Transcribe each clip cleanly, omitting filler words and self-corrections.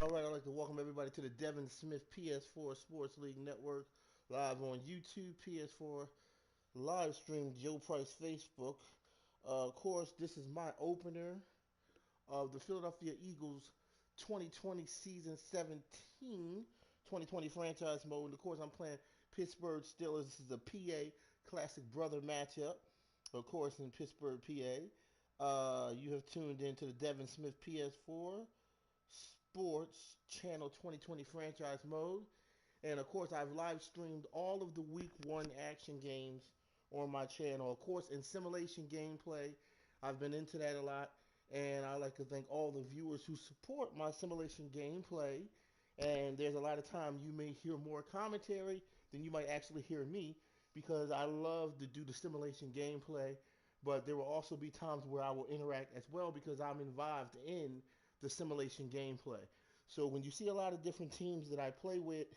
Alright, I'd like to welcome everybody to the Devin Smith PS4 Sports League Network, live on YouTube, PS4, live stream Joe Price Facebook. Of course, this is my opener of the Philadelphia Eagles 2020 Season 17, 2020 franchise mode. And of course, I'm playing Pittsburgh Steelers. This is a PA Classic Brother matchup, of course, in Pittsburgh, PA. You have tuned in to the Devin Smith PS4 Sports Channel 2020 franchise mode. And of course, I've live streamed all of the week one action games on my channel. Of course, in simulation gameplay, I've been into that a lot. And I'd like to thank all the viewers who support my simulation gameplay. And there's a lot of time you may hear more commentary than you might actually hear me, because I love to do the simulation gameplay. But there will also be times where I will interact as well, because I'm involved in the simulation gameplay. So when you see a lot of different teams that I play with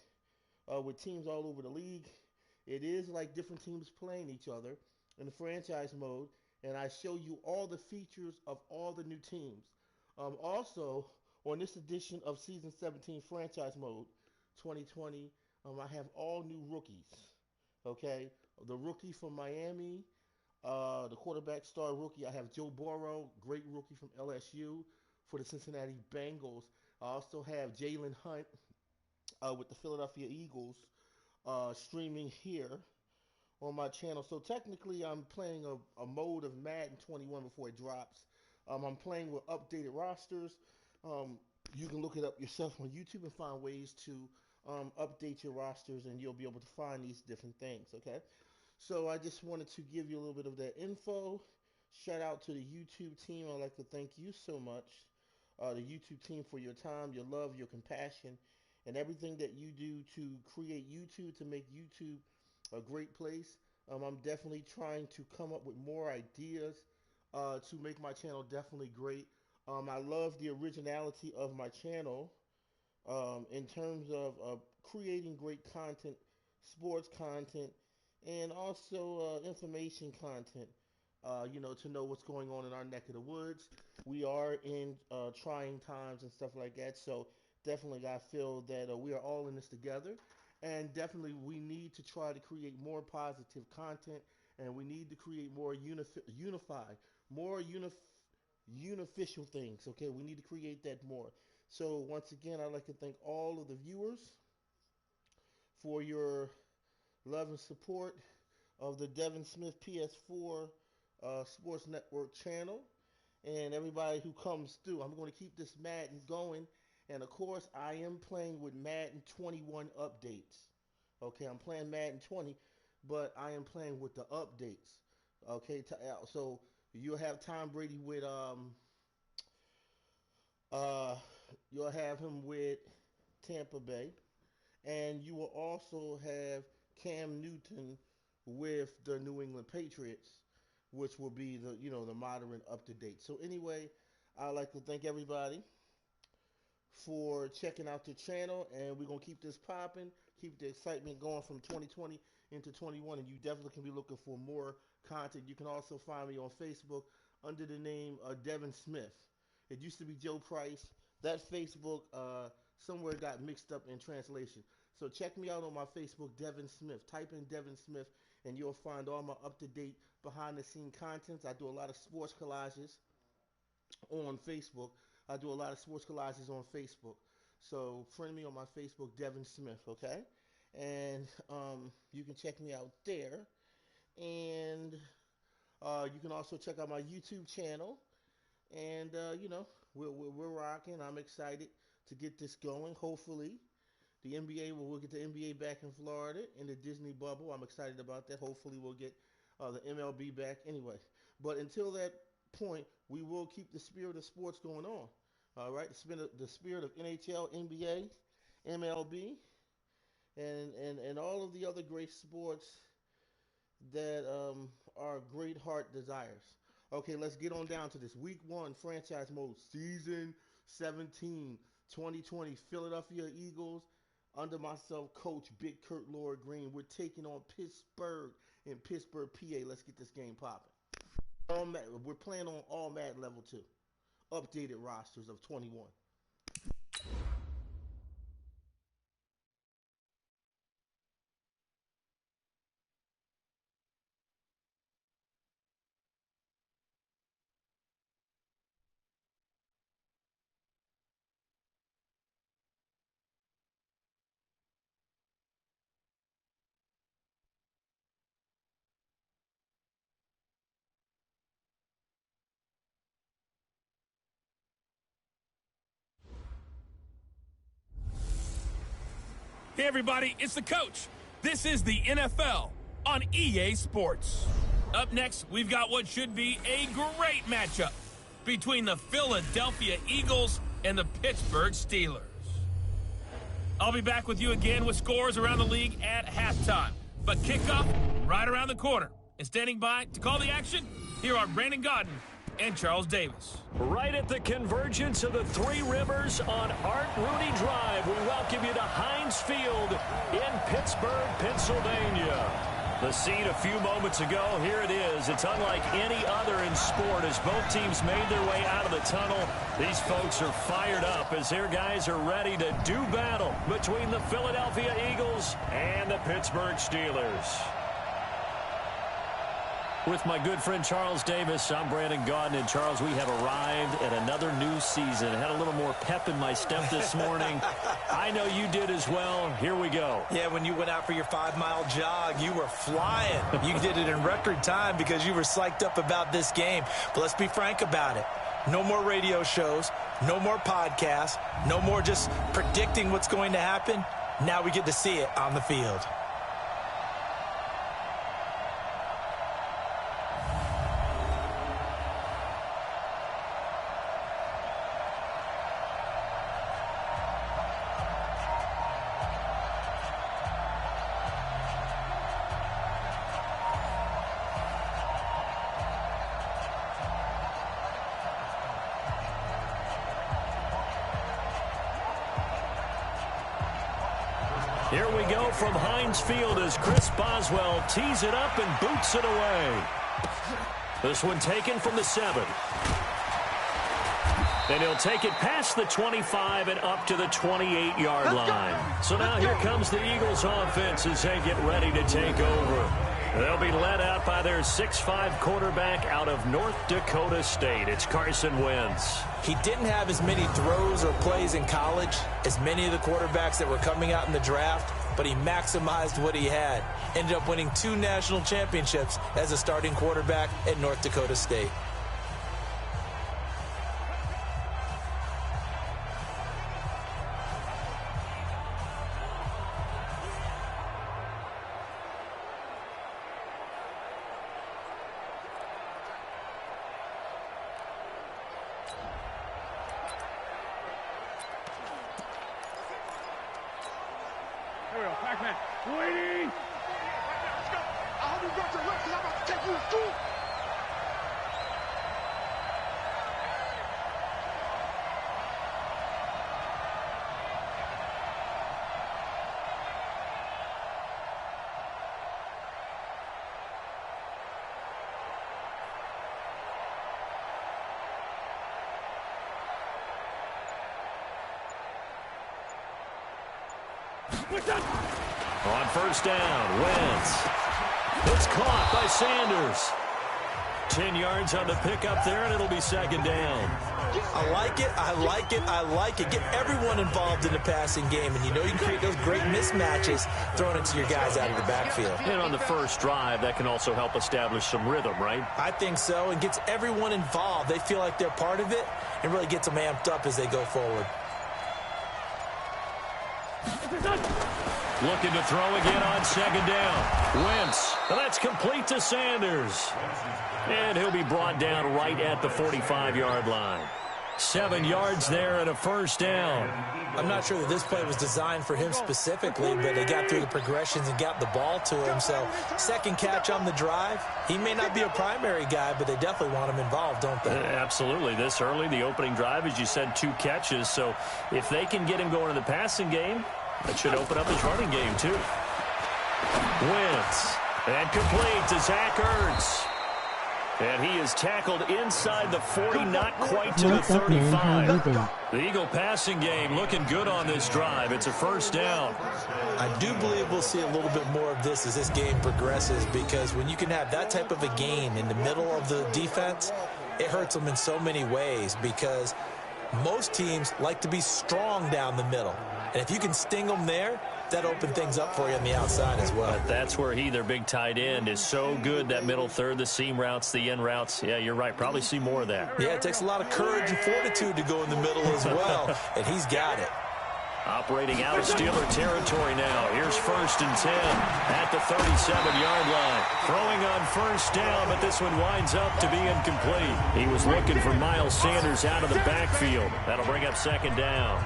teams all over the league, it is like different teams playing each other in the franchise mode, and I show you all the features of all the new teams. Also, on this edition of Season 17 franchise mode 2020, I have all new rookies. Okay, the rookie from Miami, the quarterback star rookie, I have Joe Burrow, great rookie from LSU for the Cincinnati Bengals. I also have Jalen Hunt with the Philadelphia Eagles streaming here on my channel. So technically, I'm playing a mode of Madden 21 before it drops. I'm playing with updated rosters. You can look it up yourself on YouTube and find ways to update your rosters, and you'll be able to find these different things. Okay, so I just wanted to give you a little bit of that info. Shout out to the YouTube team. I'd like to thank you so much, the YouTube team, for your time, your love, your compassion, and everything that you do to create YouTube, to make YouTube a great place. I'm definitely trying to come up with more ideas to make my channel definitely great. I love the originality of my channel in terms of creating great content, sports content, and also information content. To know what's going on in our neck of the woods. We are in trying times and stuff like that, so definitely I feel that we are all in this together, and definitely we need to try to create more positive content, and we need to create more unified, more unificial things. Okay, we need to create that more. So once again, I'd like to thank all of the viewers for your love and support of the Devin Smith PS4 Sports Network channel, and everybody who comes through. I'm going to keep this Madden going, and of course, I am playing with Madden 21 updates. Okay, I'm playing Madden 20, but I am playing with the updates. Okay, so you'll have Tom Brady with uh, you'll have him with Tampa Bay, and you will also have Cam Newton with the New England Patriots, which will be the modern up to date. So anyway, I'd like to thank everybody for checking out the channel, and we're gonna keep this popping, keep the excitement going from 2020 into 21, and you definitely can be looking for more content. You can also find me on Facebook under the name Devin Smith. It used to be Joe Price. That Facebook somewhere got mixed up in translation. So check me out on my Facebook, Devin Smith. Type in Devin Smith, and you'll find all my up-to-date, behind-the-scene contents. I do a lot of sports collages on Facebook. I do a lot of sports collages on Facebook. So friend me on my Facebook, Devin Smith, okay? And you can check me out there. And you can also check out my YouTube channel. And, we're rocking. I'm excited to get this going. Hopefully, the NBA, we'll get the NBA back in Florida in the Disney bubble. I'm excited about that. Hopefully, we'll get the MLB back anyway. But until that point, we will keep the spirit of sports going on. All right, the spirit of NHL, NBA, MLB, and all of the other great sports that are great heart desires. Okay, let's get on down to this. Week 1 franchise mode, Season 17, 2020 Philadelphia Eagles. Under myself, Coach Big Kurt Lord Green. We're taking on Pittsburgh in Pittsburgh, PA. Let's get this game popping. We're playing on all Madden level 2. Updated rosters of 21. Hey, everybody, it's the coach. This is the NFL on EA Sports. Up next, we've got what should be a great matchup between the Philadelphia Eagles and the Pittsburgh Steelers. I'll be back with you again with scores around the league at halftime. But kickoff right around the corner. And standing by to call the action, here are Brandon Gaudin and Charles Davis. Right at the convergence of the Three Rivers on Art Rooney Drive, we welcome you to Heinz Field in Pittsburgh, Pennsylvania. The scene a few moments ago, here it is. It's unlike any other in sport as both teams made their way out of the tunnel. These folks are fired up as their guys are ready to do battle between the Philadelphia Eagles and the Pittsburgh Steelers. With my good friend Charles Davis, I'm Brandon Gaudin. And Charles, we have arrived at another new season. I had a little more pep in my step this morning. I know you did as well. Here we go. Yeah, when you went out for your 5-mile jog, you were flying. You did it in record time because you were psyched up about this game. But let's be frank about it. No more radio shows, no more podcasts, no more just predicting what's going to happen. Now we get to see it on the field. Here we go from Heinz Field as Chris Boswell tees it up and boots it away. This one taken from the 7. And he'll take it past the 25 and up to the 28-yard line. So now here comes the Eagles offense as they get ready to take over. They'll be led out by their 6'5 quarterback out of North Dakota State. It's Carson Wentz. He didn't have as many throws or plays in college as many of the quarterbacks that were coming out in the draft, but he maximized what he had. Ended up winning 2 national championships as a starting quarterback at North Dakota State. Here we go, Pac-Man. Waiting! Let's go. I hope you got your left because I'm about to take you to school. On first down, Wentz. It's caught by Sanders. 10 yards on the pickup there, and it'll be second down. I like it, I like it, I like it. Get everyone involved in the passing game, and you know you can create those great mismatches throwing it to your guys out of the backfield. And on the first drive, that can also help establish some rhythm, right? I think so, and gets everyone involved. They feel like they're part of it, and really gets them amped up as they go forward. Looking to throw again on second down. Wentz. And that's complete to Sanders. And he'll be brought down right at the 45-yard line. 7 yards there and a first down. I'm not sure that this play was designed for him specifically, but they got through the progressions and got the ball to him. So second catch on the drive. He may not be a primary guy, but they definitely want him involved, don't they? Absolutely. This early, the opening drive, as you said, 2 catches. So if they can get him going in the passing game, that should open up his running game, too. Wentz. And complete to Zach Ertz. And he is tackled inside the 40, not quite to the 35. The Eagle passing game looking good on this drive. It's a first down. I do believe we'll see a little bit more of this as this game progresses, because when you can have that type of a gain in the middle of the defense, it hurts them in so many ways, because most teams like to be strong down the middle. And if you can sting them there, that opens things up for you on the outside as well. But that's where their big tight end, is so good, that middle third, the seam routes, the in routes. Yeah, you're right. Probably see more of that. Yeah, it takes a lot of courage and fortitude to go in the middle as well, and he's got it. Operating out of Steeler territory now. Here's 1st and 10 at the 37-yard line. Throwing on 1st down, but this one winds up to be incomplete. He was looking for Miles Sanders out of the backfield. That'll bring up 2nd down.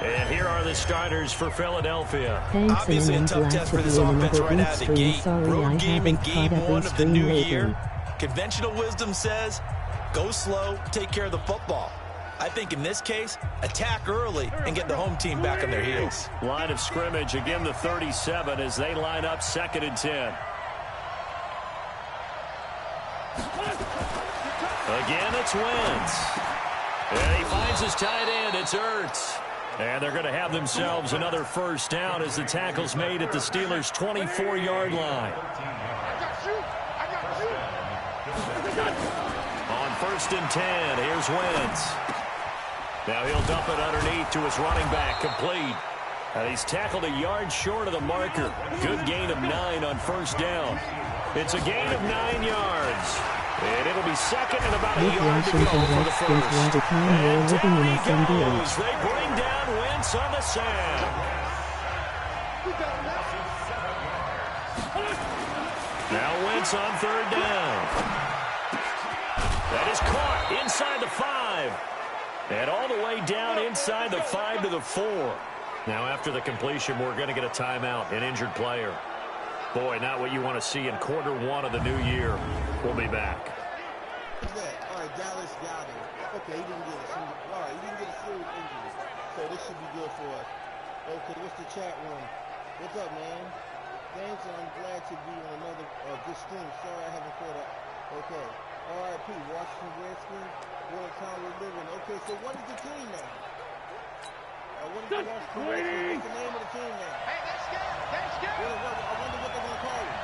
And here are the starters for Philadelphia. Thanks, obviously a tough test for this offense right out of the gate. Road game in game 1 of the new year. Conventional wisdom says, go slow, take care of the football. I think in this case, attack early and get the home team back on their heels. Line of scrimmage, again the 37 as they line up 2nd and 10. Again, it's Wentz. And he finds his tight end. It's Ertz. And they're going to have themselves another 1st down as the tackle's made at the Steelers' 24-yard line. On 1st and 10, here's Wentz. Now he'll dump it underneath to his running back, complete. And he's tackled a yard short of the marker. Good gain of 9 on 1st down. It's a gain of 9 yards. And it'll be 2nd and about a yard to go for the 1st. And down he goes. They bring down Wentz on the sack. Now Wentz on 3rd down. That is caught inside the 5. And all the way down inside the 5 to the 4. Now after the completion, we're going to get a timeout, an injured player. Boy, not what you want to see in quarter 1 of the new year. We'll be back. All right, Dallas got him. Okay, he didn't get a serious. All right, he didn't get a serious injury. So this should be good for us. Okay, what's the chat room? What's up, man? Thanks, and I'm glad to be on another good stream. Sorry I haven't caught up. Okay. R.I.P. Washington Redskins. What a time we're living. Okay, so what is the team now? What is the Washington Redskins? What's the name of the team now? Hey, that's good. That's good. I wonder what they're going to call it.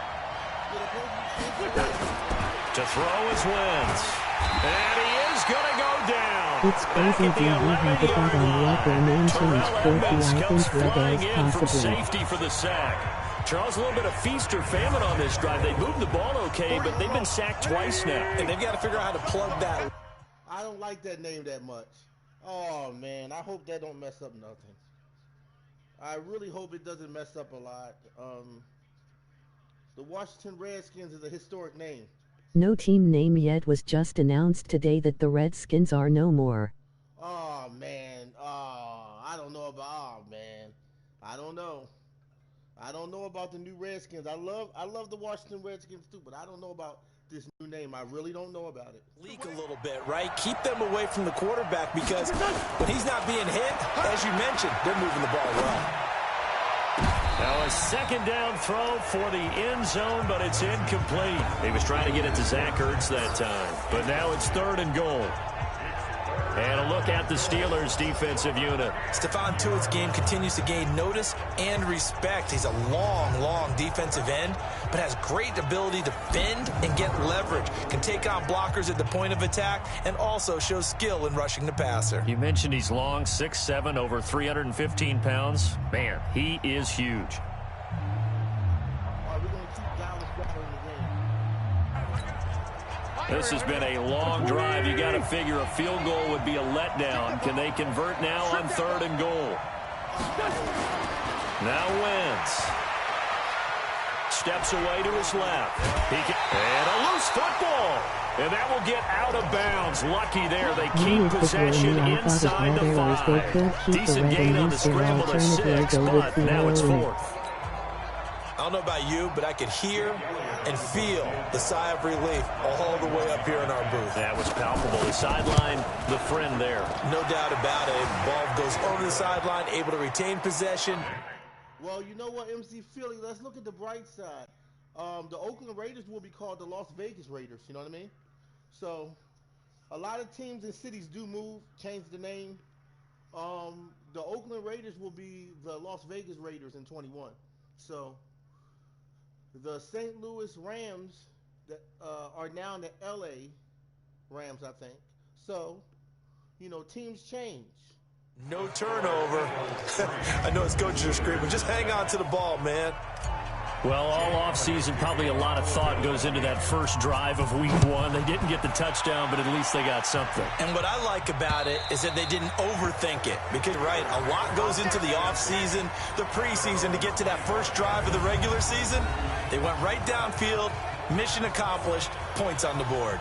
To throw is Wentz. And he is going to go down. It's crazy do we have a bet on what their name change for the items where there's from safety for the sack. Charles, a little bit of feast or famine on this drive. They moved the ball okay, but they've been sacked twice now. And they've got to figure out how to plug that. I don't like that name that much. Oh, man. I hope that don't mess up nothing. I really hope it doesn't mess up a lot. The Washington Redskins is a historic name. No team name yet, was just announced today that the Redskins are no more. Oh, man. I don't know about, man. I don't know. I don't know about the new Redskins. I love the Washington Redskins too, but I don't know about this new name. I really don't know about it. Leak a little bit, right? Keep them away from the quarterback because when he's not being hit, as you mentioned, they're moving the ball well. Now a 2nd down throw for the end zone, but it's incomplete. He was trying to get it to Zach Ertz that time, but now it's 3rd and goal. And a look at the Steelers' defensive unit. Stephon Tuitt's game continues to gain notice and respect. He's a long defensive end, but has great ability to bend and get leverage. Can take on blockers at the point of attack and also shows skill in rushing the passer. You mentioned he's long, 6'7", over 315 pounds. Man, he is huge. This has been a long drive. You got to figure a field goal would be a letdown. Can they convert now on 3rd and goal? Now Wentz steps away to his left. And a loose football. And that will get out of bounds. Lucky there. They keep possession inside the 5. Decent gain on the scramble to 6, but now it's 4th. I don't know about you, but I could hear and feel the sigh of relief all the way up here in our booth. That was palpable. The sideline, the friend there. No doubt about it. Ball goes over the sideline, able to retain possession. Well, you know what, MC Philly, let's look at the bright side. The Oakland Raiders will be called the Las Vegas Raiders, you know what I mean? So, a lot of teams and cities do move, change the name. The Oakland Raiders will be the Las Vegas Raiders in 21. So, the St. Louis Rams that are now the LA Rams, I think. So, you know, teams change. No turnover. I know his coaches are screaming, just hang on to the ball, man. Well, all offseason, probably a lot of thought goes into that first drive of week one. They didn't get the touchdown, but at least they got something. And what I like about it is that they didn't overthink it. Because, right, a lot goes into the offseason, the preseason to get to that first drive of the regular season. They went right downfield, mission accomplished, points on the board.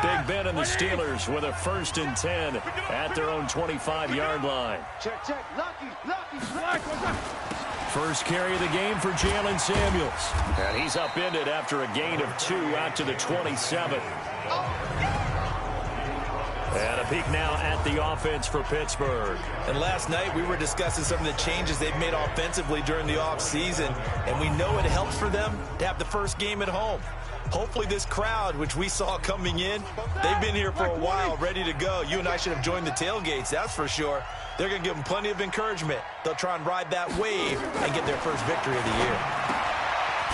Big Ben and the Steelers with a 1st and 10 at their own 25-yard line. Check. Lucky. First carry of the game for Jalen Samuels. And he's upended after a gain of 2 out to the 27. And a peek now at the offense for Pittsburgh. And last night we were discussing some of the changes they've made offensively during the offseason, and we know it helps for them to have the first game at home. Hopefully this crowd, which we saw coming in, they've been here for a while, ready to go. You and I should have joined the tailgates, that's for sure. They're going to give them plenty of encouragement. They'll try and ride that wave and get their first victory of the year.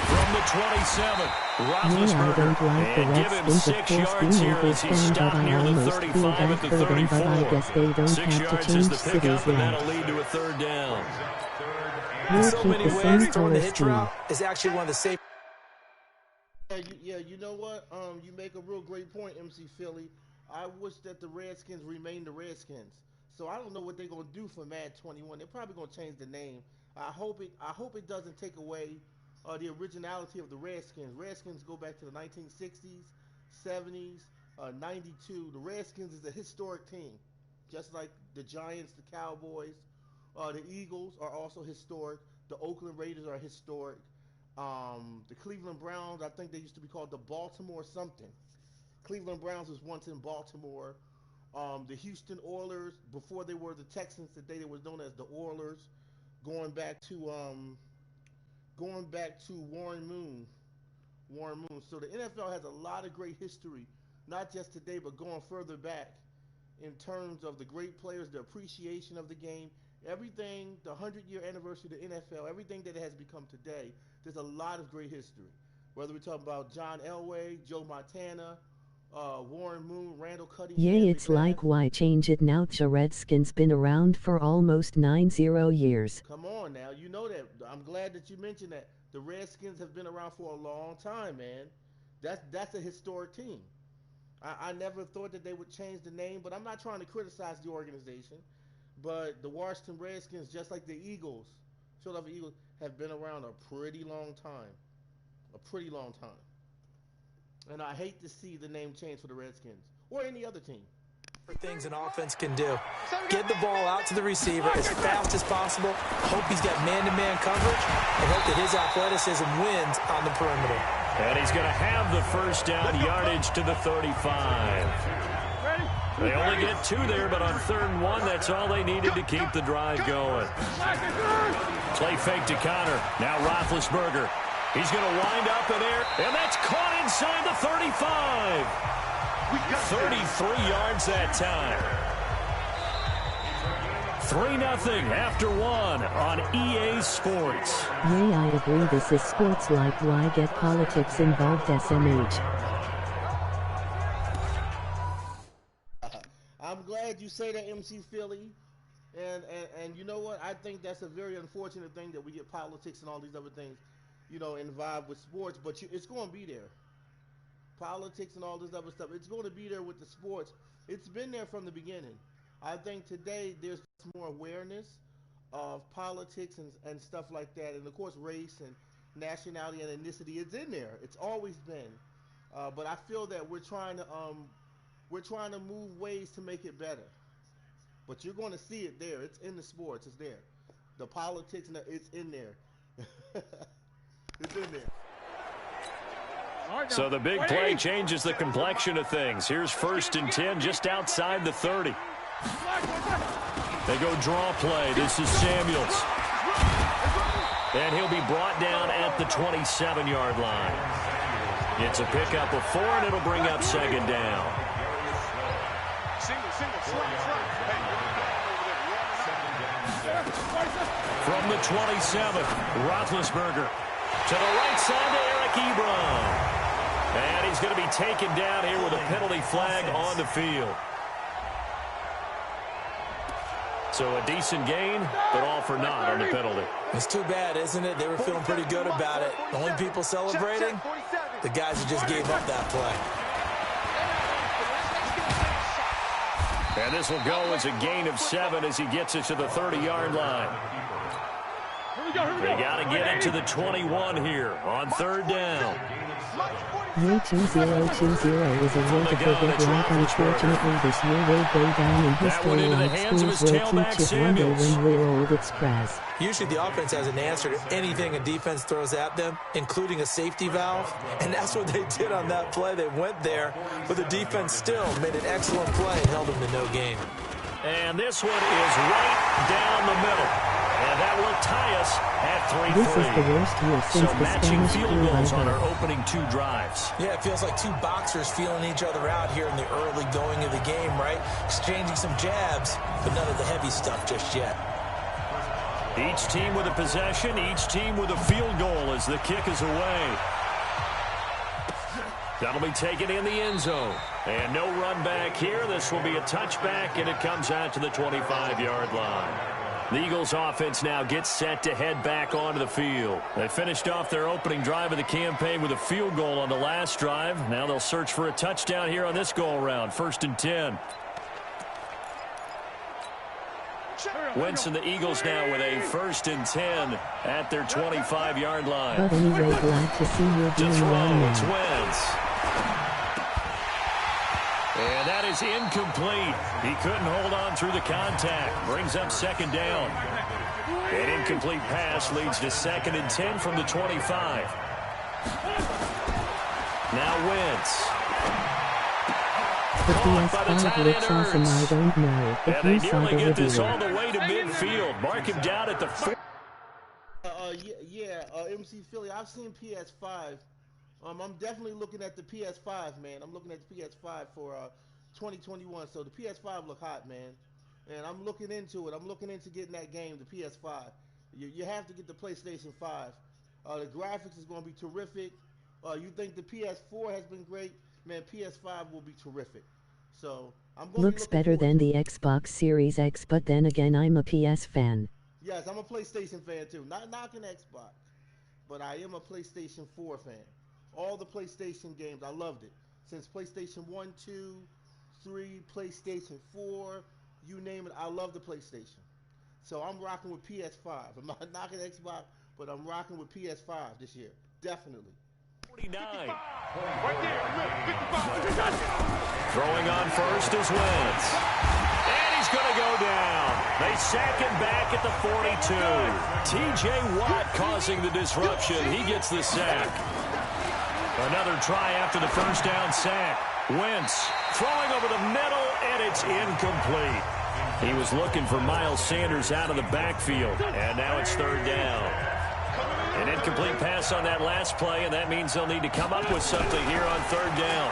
From the 27, Roethlisberger, and give him 6 yards here as he's stopped near the 35 at the 34. 6 yards is the pickup, and that'll lead to a 3rd down. In so many ways, throwing the hitch route is actually one of the safest. Yeah, you know what? You make a real great point, MC Philly. I wish that the Redskins remained the Redskins. So I don't know what they're gonna do for Madden 21. They're probably gonna change the name. I hope it doesn't take away the originality of the Redskins. Redskins go back to the 1960s, 70s, 92. The Redskins is a historic team, just like the Giants, the Cowboys, the Eagles are also historic. The Oakland Raiders are historic. The Cleveland Browns, I think they used to be called the Baltimore something. Cleveland Browns was once in Baltimore. The Houston Oilers, before they were the Texans today, they were known as the Oilers. Going back to Warren Moon. So the NFL has a lot of great history, not just today, but going further back in terms of the great players, the appreciation of the game, everything, the 100-year anniversary of the NFL, everything that it has become today. There's a lot of great history. Whether we're talking about John Elway, Joe Montana, Warren Moon, Randall Cunningham. Yeah, it's like, why change it now? The Redskins been around for almost 90 years. Come on now, you know that. I'm glad that you mentioned that. The Redskins have been around for a long time, man. That's a historic team. I never thought that they would change the name, but I'm not trying to criticize the organization. But the Washington Redskins, just like the Eagles, Philadelphia Eagles, have been around a pretty long time. And I hate to see the name change for the Redskins or any other team. Things an offense can do. Get the ball out to the receiver as fast as possible. Hope he's got man-to-man coverage, and hope that his athleticism wins on the perimeter. And he's going to have the 1st down, yardage to the 35. They only get 2 there, but on 3rd and 1, that's all they needed to keep the drive going. Play fake to Connor. Now Roethlisberger. He's going to wind up in air, and that's caught inside the 35. 33 yards that time. 3-0 after 1 on EA Sports. Yeah, I agree. This is sports. Like, why get politics involved? SMH. I'm glad you say that, MC Philly. And you know what? I think that's a very unfortunate thing that we get politics and all these other things, involved with sports. But it's going to be there. Politics and all this other stuff. It's going to be there with the sports. It's been there from the beginning. I think today there's more awareness of politics and stuff like that. And, of course, race and nationality and ethnicity is in there. It's always been. But I feel that we're trying to move ways to make it better. But you're going to see it there. It's in the sports. It's there. The politics, it's in there. It's in there. So the big play changes the complexion of things. Here's 1st and 10 just outside the 30. They go draw play. This is Samuels. And he'll be brought down at the 27-yard line. It's a pickup of 4, and it'll bring up 2nd down. From the 27, Roethlisberger to the right side to Eric Ebron. And he's going to be taken down here with a penalty flag on the field. So a decent gain, but all for naught on the penalty. It's too bad, isn't it? They were feeling pretty good about it. The only people celebrating, the guys who just gave up that play. And this will go as a gain of 7 as he gets it to the 30-yard line. They got to get it to the 21 here on 3rd down. Year 2020 is a wonderful good life. Unfortunately, this year will go down in history like schools will teach it one day when we're old express. Usually the offense has an answer to anything a defense throws at them, including a safety valve. And that's what they did on that play. They went there, but the defense still made an excellent play and held them to no gain. And this one is right down the middle. And that will tie us at 3-3. This is the worst year since so the matching Spanish field goals flu on ever. our opening 2 drives. Yeah, it feels like 2 boxers feeling each other out here in the early going of the game, right? Exchanging some jabs, but none of the heavy stuff just yet. Each team with a possession, each team with a field goal as the kick is away. That'll be taken in the end zone. And no run back here. This will be a touchback, and it comes out to the 25-yard line. The Eagles offense now gets set to head back onto the field. They finished off their opening drive of the campaign with a field goal on the last drive. Now they'll search for a touchdown here on this go-around. 1st and 10. Wentz and the Eagles now with a 1st and 10 at their 25-yard line. But anyway, glad to see you're To doing throw, well it's now. Wentz. And that is incomplete. He couldn't hold on through the contact. Brings up 2nd down. An incomplete pass leads to 2nd and 10 from the 25. Now Wentz. The PS5 looks awesome, I don't know. If And they you saw nearly the get this video. all the way to midfield. Mark him down at the 4. MC Philly, I've seen PS5. I'm definitely looking at the PS5, man. I'm looking at the PS5 for 2021. So the PS5 look hot, man. And I'm looking into it. I'm looking into getting that game, the PS5. You have to get the PlayStation 5. The graphics is going to be terrific. You think the PS4 has been great? Man, PS5 will be terrific. So I'm going Looks better than the Xbox Series X, but then again, I'm a PS fan. Yes, I'm a PlayStation fan too. Not knocking Xbox, but I am a PlayStation 4 fan. All the PlayStation games, I loved it. Since PlayStation 1, 2, 3, PlayStation 4, you name it, I love the PlayStation. So I'm rocking with PS5. I'm not knocking Xbox, but I'm rocking with PS5 this year. Definitely. 49. Right there, 55. Throwing on first is Wentz. And he's going to go down. They sack him back at the 42. T.J. Watt causing the disruption. He gets the sack. Another try after the 1st down sack. Wentz throwing over the middle, and it's incomplete. He was looking for Miles Sanders out of the backfield, and now it's 3rd down. An incomplete pass on that last play, and that means they'll need to come up with something here on 3rd down.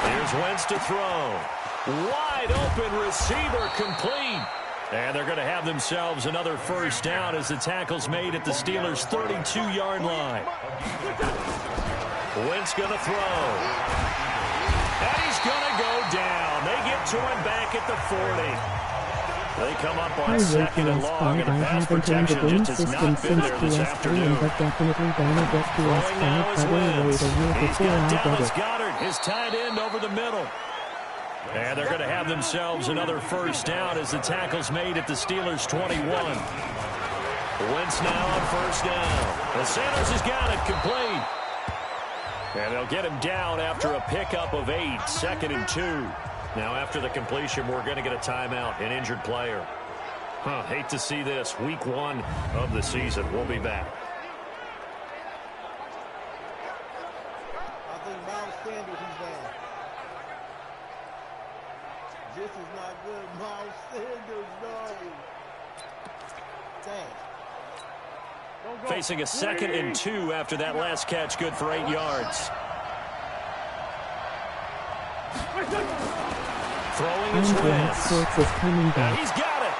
Here's Wentz to throw. Wide open receiver, complete. And they're going to have themselves another 1st down as the tackle's made at the Steelers' 32-yard line. Wentz going to throw. And he's going to go down. They get to him back at the 40. They come up on 2nd and long, and a pass protection just has not been there this afternoon. But definitely gonna get Throwing now PS5 is probably later Wentz. year He's before got I get Dallas it. Goedert, his tight end, over the middle. And they're going to have themselves another 1st down as the tackle's made at the Steelers' 21. Wentz now on 1st down. And Sanders has got it complete. And they'll get him down after a pickup of 8, 2nd and 2. Now after the completion, we're going to get a timeout, an injured player. Hate to see this. Week 1 of the season. We'll be back. I think Miles Sanders, he's down. This is not good. Miles Sanders, no. Dang. Facing a 2nd and 2 after that last catch, good for 8 yards. Throwing his Wentz. Sports is coming And back. he's got it.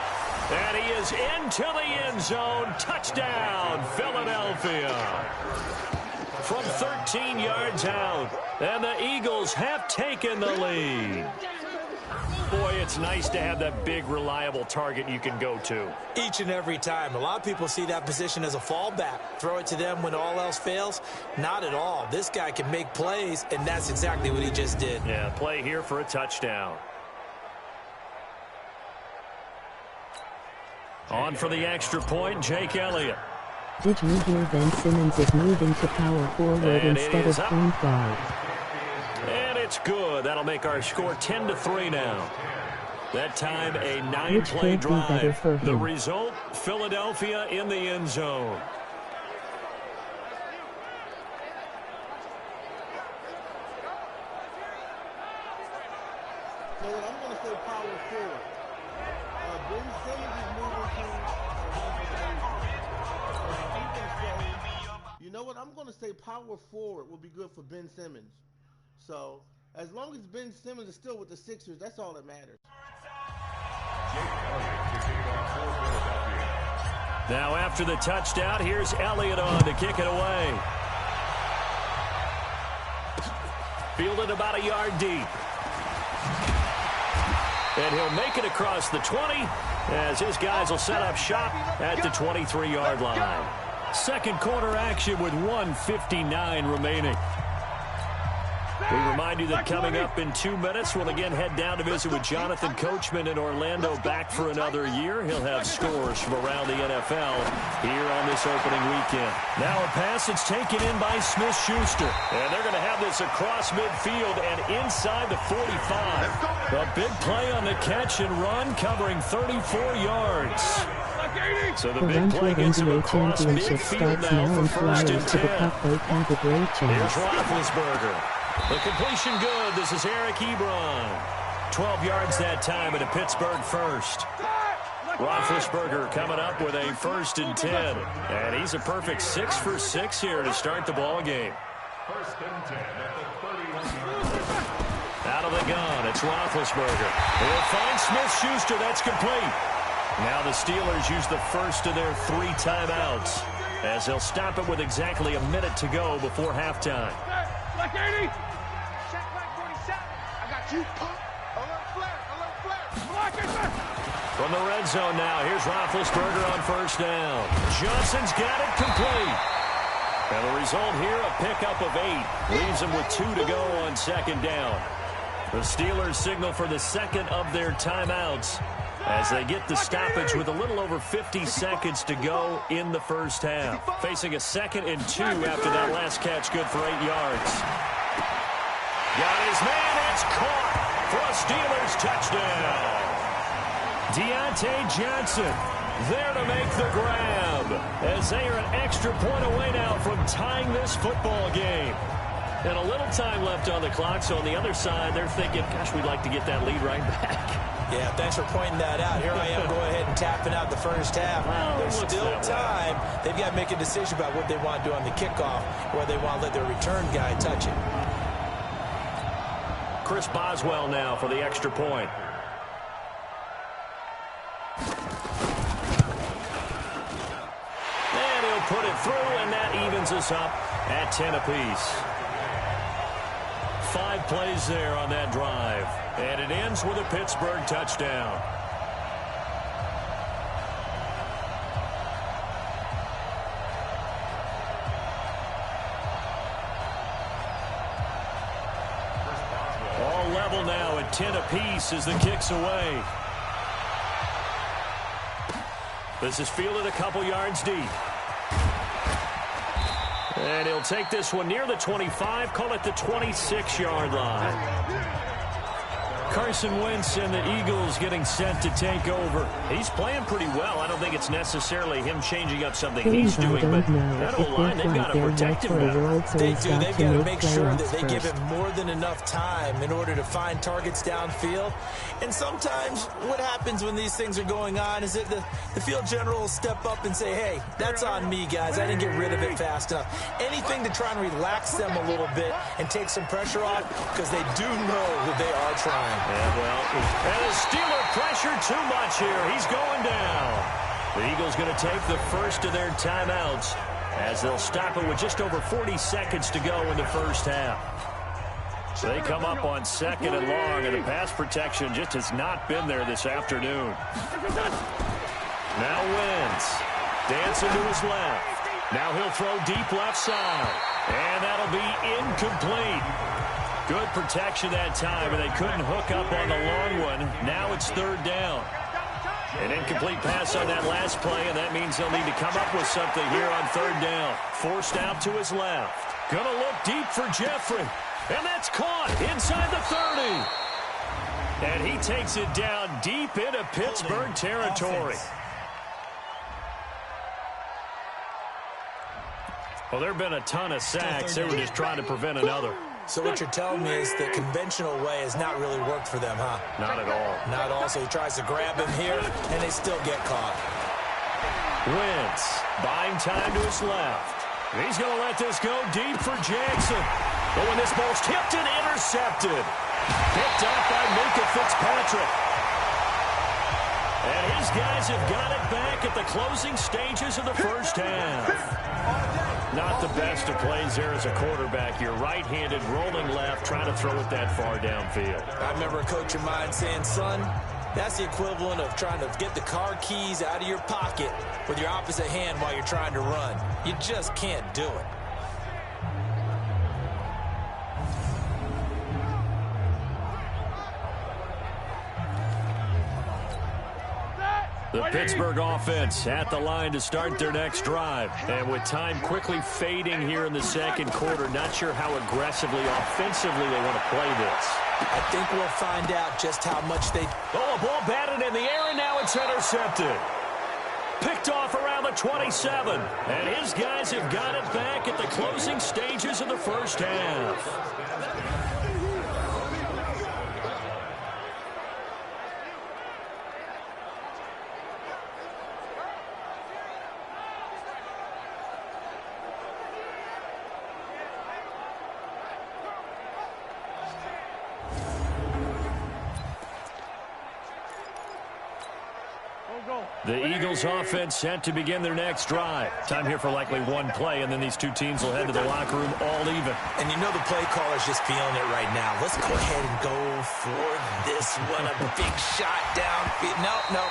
And he is into the end zone. Touchdown, Philadelphia. from 13 yards out. And the Eagles have taken the lead. Boy, it's nice to have that big, reliable target you can go to. Each and every time. A lot of people see that position as a fallback. Throw it to them when all else fails. Not at all. This guy can make plays, and that's exactly what he just did. Yeah, play here for a touchdown. On for the extra point, Jake Elliott. Did you hear Ben Simmons is moving to power forward instead of point guard? And it's good. That'll make our score 10-3 now. That time, a 9-play drive. The result, Philadelphia in the end zone. So what I'm going to say power forward. Ben Simmons is moving to you know what? I'm going to say power forward will be good for Ben Simmons. So, as long as Ben Simmons is still with the Sixers, that's all that matters. Now after the touchdown, here's Elliott on to kick it away. Fielded about a yard deep. And he'll make it across the 20 as his guys will set up shop at the 23-yard line. Second quarter action with 1:59 remaining. We remind you that coming up in 2 minutes, we'll again head down to visit with Jonathan Coachman in Orlando, back for another year. He'll have scores from around the NFL here on this opening weekend. Now a pass that's taken in by Smith-Schuster. And they're going to have this across midfield and inside the 45. A big play on the catch and run, covering 34 yards. So the big play gets him across midfield now for first and 10. Here's Roethlisberger. The completion good. This is Eric Ebron. 12 yards that time and a Pittsburgh first. Roethlisberger coming up with a 1st and 10. And he's a perfect 6 for 6 here to start the ball game. Out of the gun, it's Roethlisberger. He'll find Smith-Schuster. That's complete. Now the Steelers use the first of their 3 timeouts as they'll stop it with exactly a minute to go before halftime. Black 80. Check black 47. I got you, punk. Alert flare. Alert flare. Black it. From the red zone now, here's Roethlisberger on first down. Johnson's got it complete. And the result here, a pickup of 8. Leaves them with 2 to go on second down. The Steelers signal for the second of their timeouts as they get the stoppage with a little over 50 seconds to go in the first half. Facing a 2nd and 2 after that last catch, good for 8 yards. Got his man, it's caught for a Steelers touchdown. Deontay Johnson there to make the grab as they are an extra point away now from tying this football game. And a little time left on the clock, so on the other side, they're thinking, gosh, we'd like to get that lead right back. Yeah, thanks for pointing that out. Here I am, go ahead and tapping out the first half. Well, there's still time. They've got to make a decision about what they want to do on the kickoff, or they want to let their return guy touch it. Chris Boswell now for the extra point. And he'll put it through, and that evens us up at 10 apiece. 5 plays there on that drive. And it ends with a Pittsburgh touchdown. All level now at 10 apiece as the kick's away. This is fielded a couple yards deep. And he'll take this one near the 25, call it the 26-yard line. Carson Wentz and the Eagles getting set to take over. He's playing pretty well. I don't think it's necessarily him changing up something he's doing, but that O-line, they've got to protect him better. They do. They've got to make sure that they give him more than enough time in order to find targets downfield. And sometimes what happens when these things are going on is that the field general will step up and say, hey, that's on me, guys. I didn't get rid of it fast enough. Anything to try and relax them a little bit and take some pressure off, because they do know that they are trying. Yeah, well, and the Steeler pressure too much here. He's going down. The Eagles going to take the first of their timeouts as they'll stop it with just over 40 seconds to go in the first half. So they come up on 2nd and long, and the pass protection just has not been there this afternoon. Now Wentz, dancing to his left. Now he'll throw deep left side, and that'll be incomplete. Good protection that time, and they couldn't hook up on the long one. Now it's 3rd down. An incomplete pass on that last play, and that means they'll need to come up with something here on 3rd down. Forced out to his left. Gonna look deep for Jeffrey. And that's caught inside the 30. And he takes it down deep into Pittsburgh territory. Well, there have been a ton of sacks. They were just trying to prevent another. So what you're telling me is the conventional way has not really worked for them, huh? Not at all. Not at all. So he tries to grab him here, and they still get caught. Wentz buying time to his left. He's going to let this go deep for Jackson. But when this ball's tipped and intercepted. Picked up by Minka Fitzpatrick. And his guys have got it back at the closing stages of the first half. Not the best of plays there as a quarterback. You're right-handed, rolling left, trying to throw it that far downfield. I remember a coach of mine saying, son, that's the equivalent of trying to get the car keys out of your pocket with your opposite hand while you're trying to run. You just can't do it. The Pittsburgh offense at the line to start their next drive. And with time quickly fading here in the second quarter, not sure how aggressively, offensively they want to play this. I think we'll find out just how much they... Oh, a ball batted in the air, and now it's intercepted. Picked off around the 27. And his guys have got it back at the closing stages of the first half. The Eagles offense set to begin their next drive. Time here for likely one play, and then these two teams will head to the locker room all even. And you know the play caller's just feeling it right now. Let's go ahead and go for this one. A big shot downfield.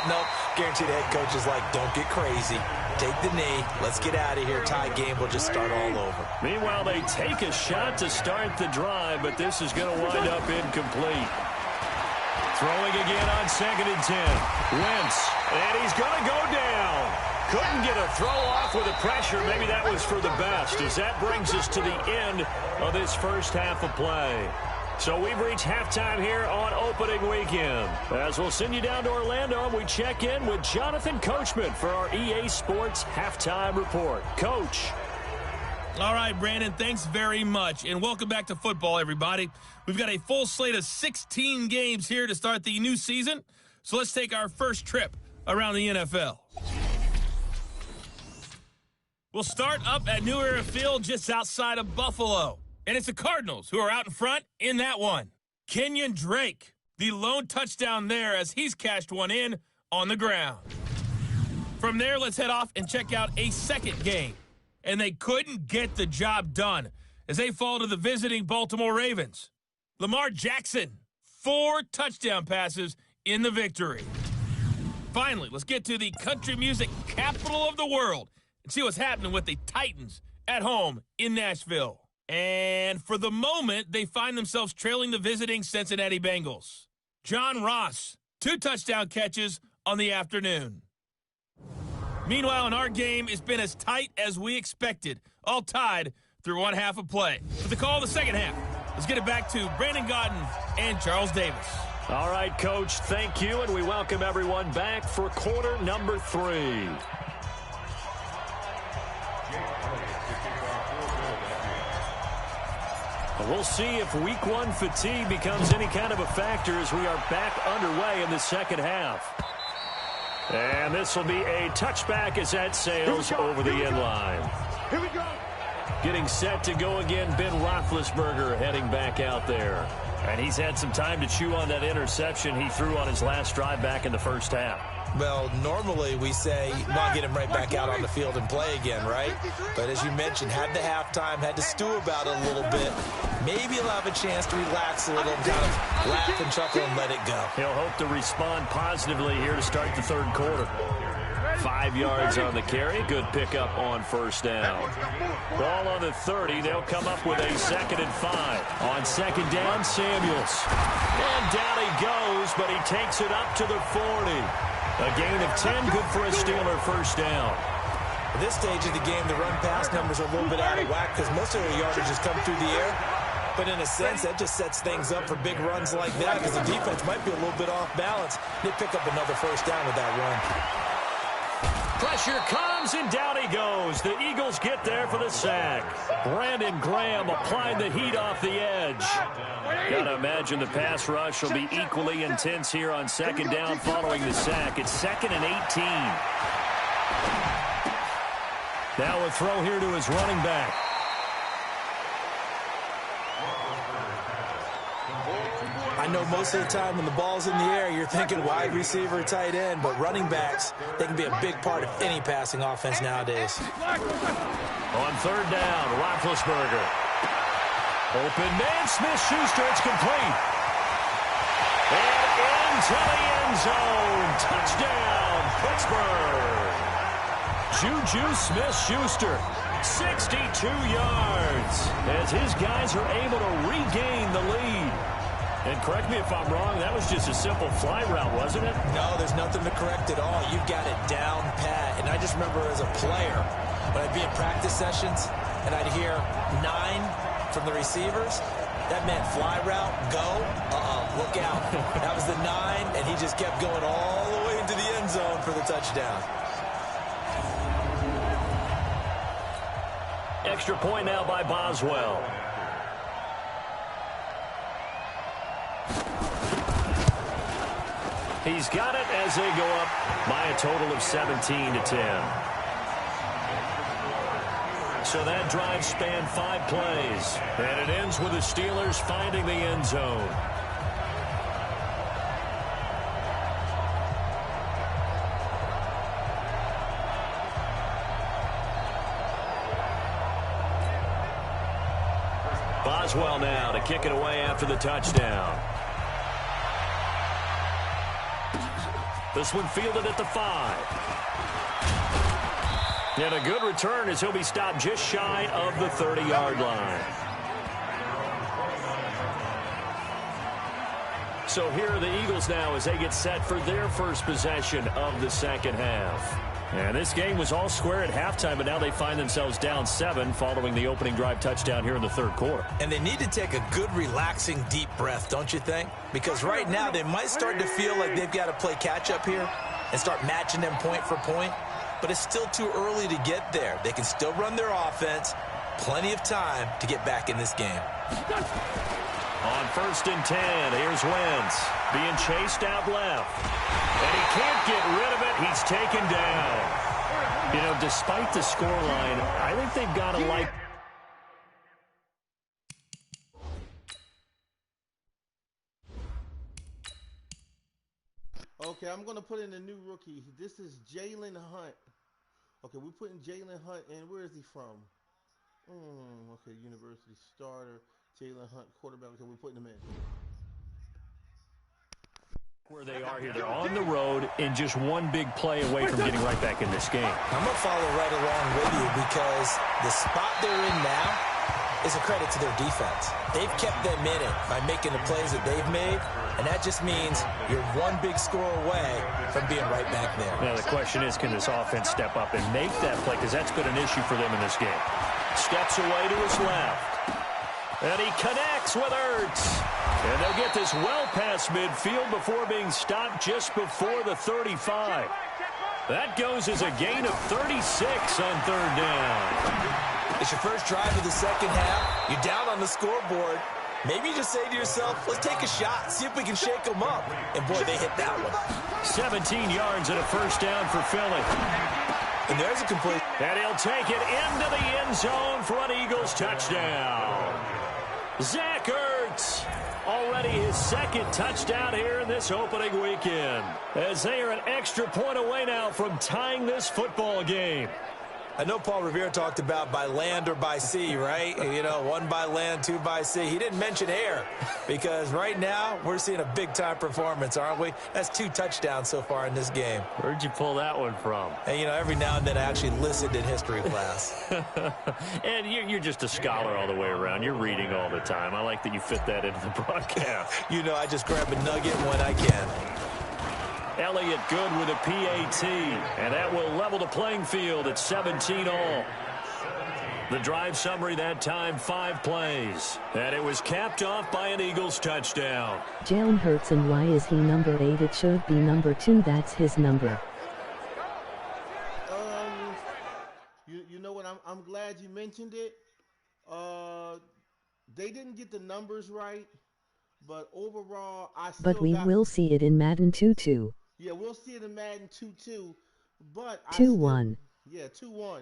Nope. Guaranteed the head coach is like, don't get crazy. Take the knee. Let's get out of here. Tie game will just start all over. Meanwhile, they take a shot to start the drive, but this is going to wind up incomplete. Throwing again on 2nd and 10. Wentz, and he's going to go down. Couldn't get a throw off with the pressure. Maybe that was for the best, as that brings us to the end of this first half of play. So we've reached halftime here on opening weekend. As we'll send you down to Orlando, we check in with Jonathan Coachman for our EA Sports Halftime Report. Coach. All right, Brandon, thanks very much. And welcome back to football, everybody. We've got a full slate of 16 games here to start the new season. So let's take our first trip around the NFL. We'll start up at New Era Field just outside of Buffalo. And it's the Cardinals who are out in front in that one. Kenyon Drake, the lone touchdown there as he's cashed one in on the ground. From there, let's head off and check out a second game. And they couldn't get the job done as they fall to the visiting Baltimore Ravens. Lamar Jackson, 4 touchdown passes in the victory. Finally, let's get to the country music capital of the world and see what's happening with the Titans at home in Nashville. And for the moment, they find themselves trailing the visiting Cincinnati Bengals. John Ross, 2 touchdown catches on the afternoon. Meanwhile, in our game, it's been as tight as we expected, all tied through one half of play. With the call of the second half, let's get it back to Brandon Godden and Charles Davis. All right, Coach, thank you, and we welcome everyone back for quarter number 3. We'll see if week 1 fatigue becomes any kind of a factor as we are back underway in the second half. And this will be a touchback as that sails over the end line. Here we go. Getting set to go again, Ben Roethlisberger heading back out there. And he's had some time to chew on that interception he threw on his last drive back in the first half. Well, normally we say, well, get him right back out on the field and play again, right? But as you mentioned, had the halftime, had to stew about it a little bit. Maybe he'll have a chance to relax a little and kind of laugh and chuckle and let it go. He'll hope to respond positively here to start the third quarter. 5 yards on the carry. Good pickup on first down. Ball on the 30. They'll come up with a 2nd and 5. On second down, Samuels. And down he goes, but he takes it up to the 40. A gain of 10, good for a Steeler first down. At this stage of the game, the run-pass numbers are a little bit out of whack because most of their yardage has come through the air. But in a sense, that just sets things up for big runs like that because the defense might be a little bit off balance. They pick up another first down with that run. Pressure comes, and down he goes. The Eagles get there for the sack. Brandon Graham applying the heat off the edge. Got to imagine the pass rush will be equally intense here on second down following the sack. It's 2nd and 18. Now a throw here to his running back. I know most of the time when the ball's in the air, you're thinking wide receiver, tight end, but running backs, they can be a big part of any passing offense nowadays. On third down, Roethlisberger. Open man, Smith-Schuster, it's complete. And into the end zone. Touchdown, Pittsburgh. Juju Smith-Schuster, 62 yards, as his guys are able to regain the lead. And correct me if I'm wrong, that was just a simple fly route, wasn't it? No, there's nothing to correct at all. You've got it down pat. And I just remember as a player, when I'd be in practice sessions, and I'd hear 9 from the receivers, that meant fly route, go, look out. That was the 9, and he just kept going all the way into the end zone for the touchdown. Extra point now by Boswell. He's got it as they go up by a total of 17-10. So that drive spanned 5 plays. And it ends with the Steelers finding the end zone. Boswell now to kick it away after the touchdown. This one fielded at the 5. And a good return as he'll be stopped just shy of the 30-yard line. So here are the Eagles now as they get set for their first possession of the second half. And this game was all square at halftime, but now they find themselves down 7 following the opening drive touchdown here in the third quarter. And they need to take a good, relaxing, deep breath, don't you think? Because right now they might start to feel like they've got to play catch-up here and start matching them point for point. But it's still too early to get there. They can still run their offense. Plenty of time to get back in this game. On 1st and 10, here's Wentz being chased out left. And he can't get rid of it. He's taken down. You know, despite the scoreline, I think they've got to like... Okay, I'm going to put in a new rookie. This is Jalen Hunt. Okay, we're putting Jalen Hunt in. Where is he from? Okay, university starter. Jalen Hunt, quarterback. Okay, we're putting him in. Where they are here, they're on the road and just one big play away from getting right back in this game. I'm going to follow right along with you because the spot they're in now is a credit to their defense. They've kept them in it by making the plays that they've made, and that just means you're one big score away from being right back there. Now, the question is, can this offense step up and make that play? Because that's been an issue for them in this game. Steps away to his left. And he connects with Ertz. And they'll get this well past midfield before being stopped just before the 35. That goes as a gain of 36 on third down. It's your first drive of the second half. You're down on the scoreboard. Maybe you just say to yourself, let's take a shot, see if we can shake them up. And, boy, they hit that one. 17 yards and a first down for Philly. And there's a complete. And he'll take it into the end zone for an Eagles touchdown. Zach Ertz. Already his second touchdown here in this opening weekend, as they are an extra point away now from tying this football game. I know Paul Revere talked about by land or by sea, right? You know, 1 by land, 2 by sea. He didn't mention air because right now we're seeing a big-time performance, aren't we? That's 2 touchdowns so far in this game. Where'd you pull that one from? And, you know, every now and then I actually listened in history class. And you're just a scholar all the way around. You're reading all the time. I like that you fit that into the broadcast. You know, I just grab a nugget when I can. Elliott good with a PAT, and that will level the playing field at 17 all. The drive summary that time, 5 plays, and it was capped off by an Eagles touchdown. Jalen Hurts, and why is he number 8? It should be number 2. That's his number. You know what? I'm glad you mentioned it. They didn't get the numbers right, but overall, But we will see it in Madden 2-2. Yeah, we'll see it in Madden 2-2, but 2-1. Yeah, 2-1.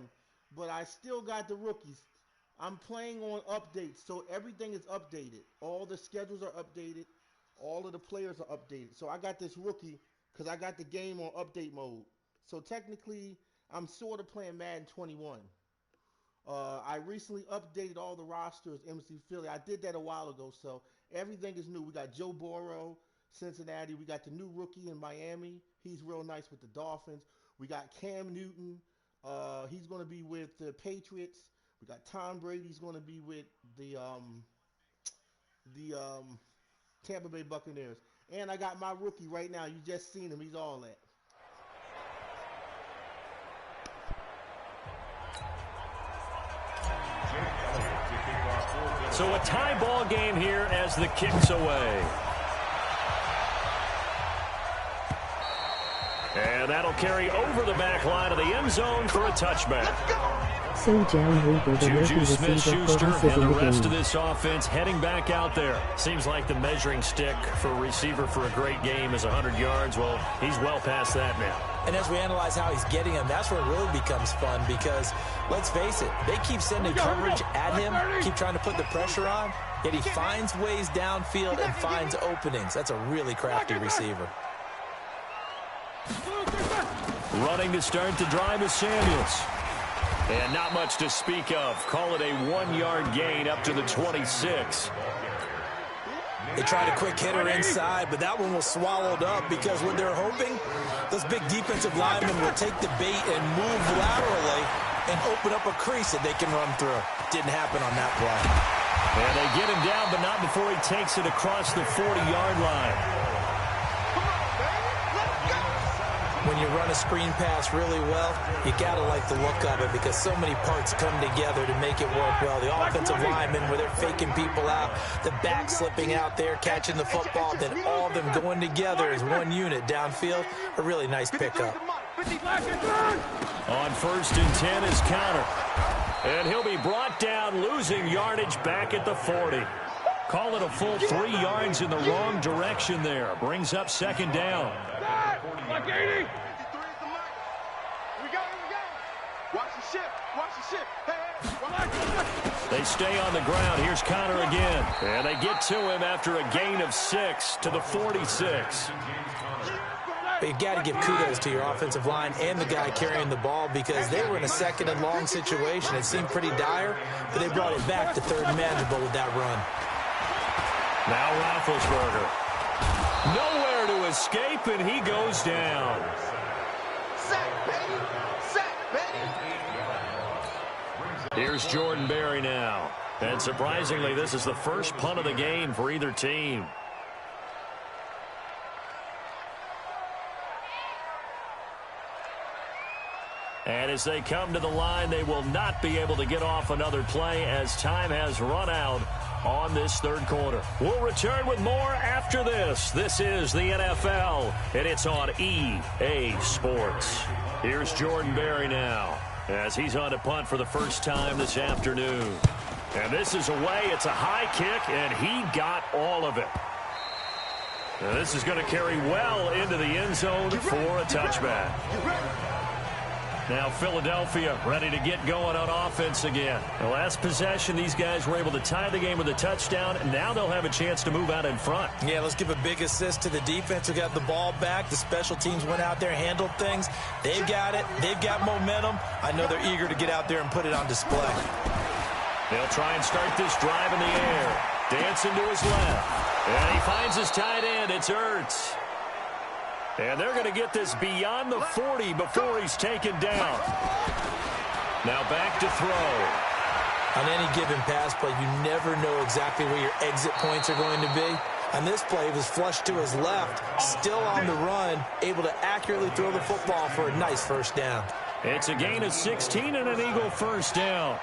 But I still got the rookies. I'm playing on updates, so everything is updated. All the schedules are updated. All of the players are updated. So I got this rookie because I got the game on update mode. So technically, I'm sort of playing Madden 21. I recently updated all the rosters, MC Philly. I did that a while ago, so everything is new. We got Joe Burrow, Cincinnati. We got the new rookie in Miami. He's real nice with the Dolphins. We got Cam Newton. He's going to be with the Patriots. We got Tom Brady. He's going to be with the Tampa Bay Buccaneers. And I got my rookie right now. You just seen him. He's all that. So a tie ball game here as the kick's away. And that'll carry over the back line of the end zone for a touchback. So Jalen Reagor, the rookie Juju Smith-Schuster and the rest of game. this offense heading back out there. Seems like the measuring stick for a receiver for a great game is 100 yards. Well, he's well past that now. And as we analyze how he's getting them, that's where it really becomes fun because, let's face it, they keep sending coverage at him, keep trying to put the pressure on, yet he finds ways downfield and finds openings. That's a really crafty receiver. Running to start the drive is Samuels. And not much to speak of. Call it a 1-yard gain up to the 26. They tried a quick hitter inside, but that one was swallowed up because what they're hoping, those big defensive linemen will take the bait and move laterally and open up a crease that they can run through. Didn't happen on that play. And they get him down, but not before he takes it across the 40-yard line. When you run a screen pass really well, you got to like the look of it because so many parts come together to make it work well. The offensive linemen, where they're faking people out, the back slipping out there, catching the football, then all of them going together as one unit downfield. A really nice pickup. On 1st and 10 is Counter. And he'll be brought down, losing yardage back at the 40. Call it a full 3 yards in the wrong direction there. Brings up 2nd down. Like 80. 53 is the mark. We go. Watch the ship. Hey. They stay on the ground. Here's Connor again. And they get to him after a gain of 6 to the 46. But you've got to give kudos to your offensive line and the guy carrying the ball because they were in a 2nd and long situation. It seemed pretty dire, but they brought it back to 3rd and manageable with that run. Now Roethlisberger. Nowhere to escape, and he goes down. Sack, baby. Here's Jordan Berry now. And surprisingly, this is the first punt of the game for either team. And as they come to the line, they will not be able to get off another play as time has run out on this 3rd quarter. We'll return with more after this. This is the NFL, and it's on EA Sports. Here's Jordan Berry now as he's on to punt for the first time this afternoon. And this is away. It's a high kick, and he got all of it. And this is going to carry well into the end zone for a touchback. Now Philadelphia ready to get going on offense again. The last possession, these guys were able to tie the game with a touchdown, and now they'll have a chance to move out in front. Yeah, let's give a big assist to the defense who got the ball back. The special teams went out there, handled things. They've got it. They've got momentum. I know they're eager to get out there and put it on display. They'll try and start this drive in the air. Dancing to his left. And he finds his tight end. It's Ertz. And they're going to get this beyond the 40 before he's taken down. Now back to throw. On any given pass play, you never know exactly where your exit points are going to be. On this play, he was flushed to his left, still on the run, able to accurately throw the football for a nice first down. It's a gain of 16 and an Eagle first down.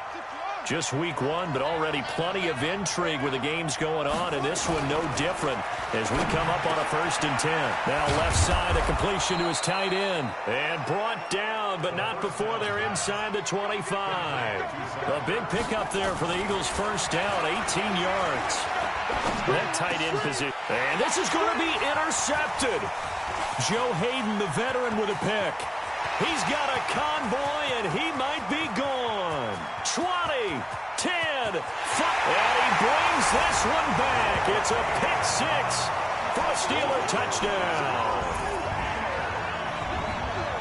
Just week one, but already plenty of intrigue with the games going on, and this one no different as we come up on a 1st and 10. Now left side, a completion to his tight end. And brought down, but not before they're inside the 25. A big pickup there for the Eagles' first down, 18 yards. That tight end position. And this is going to be intercepted. Joe Hayden, the veteran, with a pick. He's got a convoy, and he might be gone. 20, 10, 5. And he brings this one back. It's a pick six for a Steeler touchdown.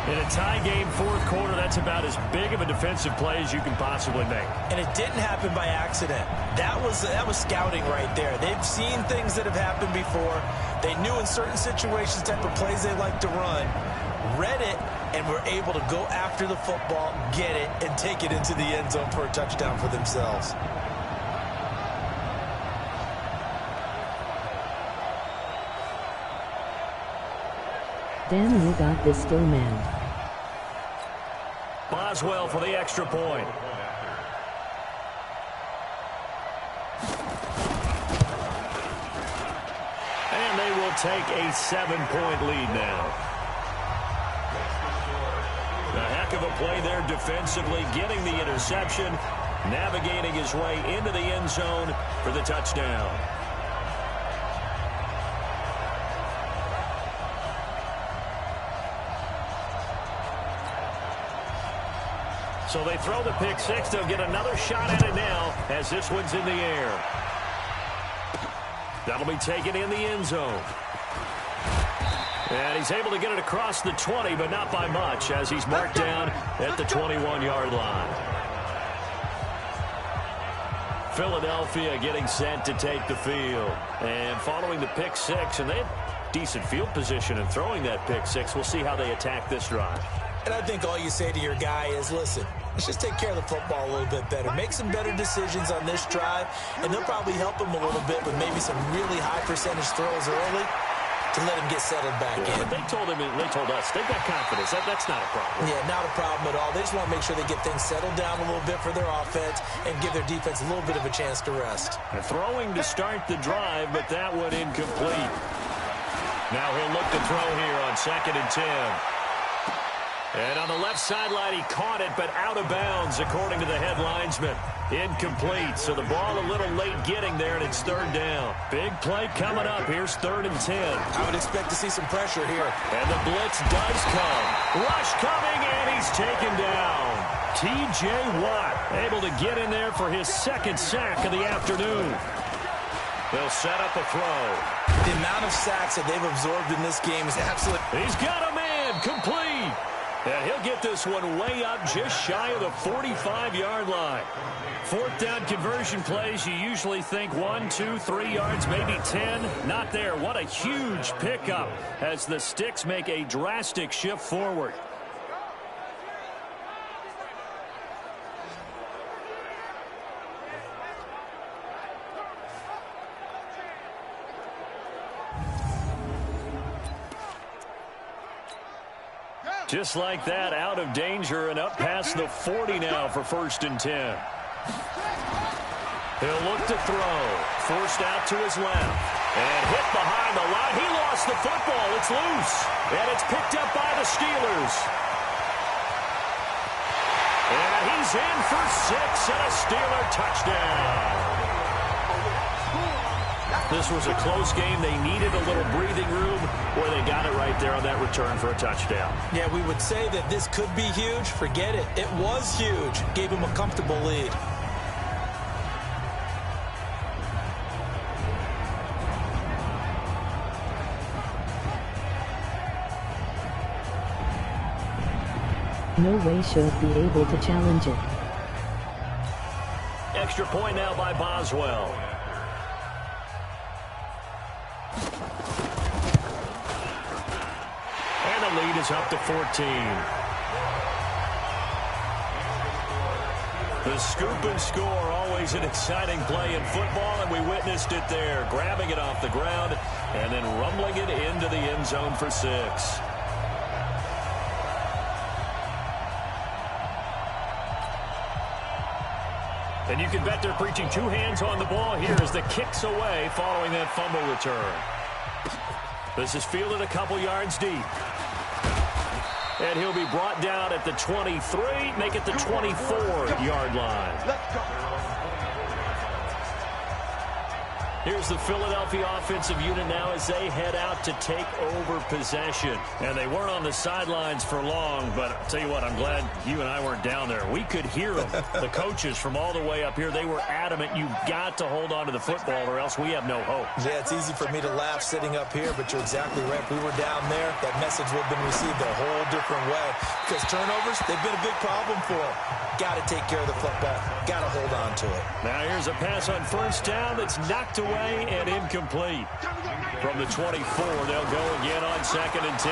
In a tie game, 4th quarter, that's about as big of a defensive play as you can possibly make. And it didn't happen by accident. That was scouting right there. They've seen things that have happened before. They knew in certain situations type of plays they like to run, read it, and were able to go after the football, get it, and take it into the end zone for a touchdown for themselves. Damn, you got this still, man. Boswell for the extra point. And they will take a 7-point lead now. A heck of a play there defensively, getting the interception, navigating his way into the end zone for the touchdown. So they throw the pick six. They'll get another shot at it now as this one's in the air. That'll be taken in the end zone. And he's able to get it across the 20, but not by much, as he's marked down at the 21-yard line. Philadelphia getting set to take the field. And following the pick six, and they have decent field position in throwing that pick six. We'll see how they attack this drive. And I think all you say to your guy is, listen, let's just take care of the football a little bit better. Make some better decisions on this drive, and they'll probably help him a little bit with maybe some really high percentage throws early to let him get settled back in. But they told us, they've got confidence. That's not a problem. Yeah, not a problem at all. They just want to make sure they get things settled down a little bit for their offense and give their defense a little bit of a chance to rest. They're throwing to start the drive, but that one incomplete. Now he'll look to throw here on 2nd and 10. And on the left sideline, he caught it, but out of bounds, according to the head linesman. Incomplete, so the ball a little late getting there, and it's 3rd down. Big play coming up. Here's 3rd and 10. I would expect to see some pressure here. And the blitz does come. Rush coming, and he's taken down. T.J. Watt able to get in there for his 2nd sack of the afternoon. They'll set up a throw. The amount of sacks that they've absorbed in this game is absolute. He's got a man, complete. And he'll get this one way up just shy of the 45-yard line. 4th down conversion plays, you usually think 1, 2, 3 yards, maybe 10. Not there. What a huge pickup as the Sticks make a drastic shift forward. Just like that, out of danger and up past the 40 now for 1st and 10. He'll look to throw. Forced out to his left. And hit behind the line. He lost the football. It's loose. And it's picked up by the Steelers. And he's in for 6 and a Steeler touchdown. This was a close game. They needed a little breathing room where they got it right there on that return for a touchdown. Yeah, we would say that this could be huge. Forget it. It was huge. Gave him a comfortable lead. No way should be able to challenge it. Extra point now by Boswell. And the lead is up to 14. The scoop and score, always an exciting play in football, and we witnessed it there. Grabbing it off the ground and then rumbling it into the end zone for 6. And you can bet they're preaching 2 hands on the ball here as the kick's away following that fumble return. This is fielded a couple yards deep. And he'll be brought down at the 23, make it the 24-yard line. Let's go. Here's the Philadelphia offensive unit now as they head out to take over possession. And they weren't on the sidelines for long, but I'll tell you what, I'm glad you and I weren't down there. We could hear them. The coaches from all the way up here, they were adamant, you've got to hold on to the football or else we have no hope. Yeah, it's easy for me to laugh sitting up here, but you're exactly right. If we were down there, that message would have been received a whole different way. Because turnovers, they've been a big problem for them. Got to take care of the football. Got to hold on to it. Now here's a pass on first down that's knocked away and incomplete. From the 24, they'll go again on 2nd and 10.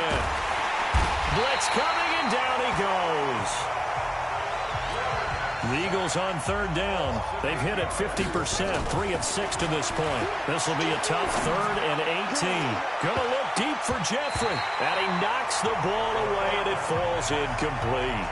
Blitz coming, and down he goes. The Eagles on 3rd down. They've hit it 50%, 3 of 6 to this point. This will be a tough 3rd and 18. Gonna look deep for Jeffrey, and he knocks the ball away, and it falls incomplete.